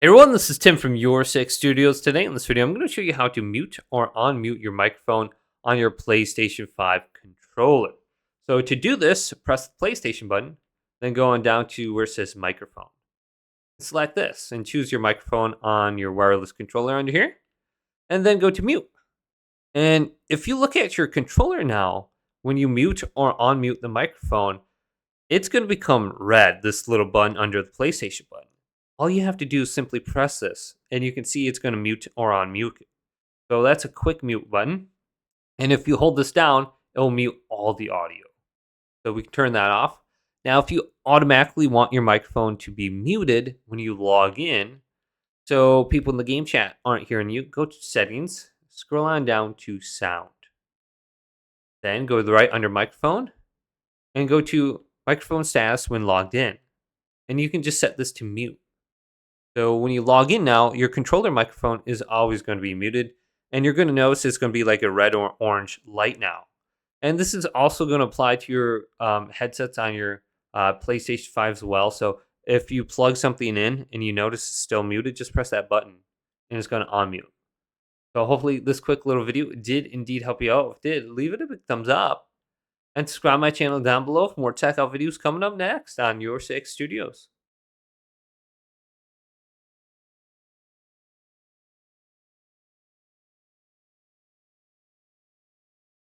Hey everyone, this is Tim from Your Six Studios. Today in this video, I'm going to show you how to mute or unmute your microphone on your PlayStation 5 controller. So to do this, press the PlayStation button, then go on down to where it says microphone. Select this and choose your microphone on your wireless controller under here, and then go to mute. And if you look at your controller now, when you mute or unmute the microphone, it's going to become red, this little button under the PlayStation button. All you have to do is simply press this, and you can see it's going to mute or unmute. So that's a quick mute button. And if you hold this down, it will mute all the audio. So we can turn that off. Now, if you automatically want your microphone to be muted when you log in, so people in the game chat aren't hearing you, go to settings, scroll on down to sound. Then go to the right under microphone and go to microphone status when logged in. And you can just set this to mute. So when you log in now, your controller microphone is always going to be muted, and you're going to notice it's going to be like a red or orange light now. And this is also going to apply to your headsets on your PlayStation 5 as well. So if you plug something in and you notice it's still muted, just press that button and it's going to unmute. So hopefully this quick little video did indeed help you out. If it did, leave it a big thumbs up and subscribe to my channel down below for more tech out videos coming up next on Your Six Studios.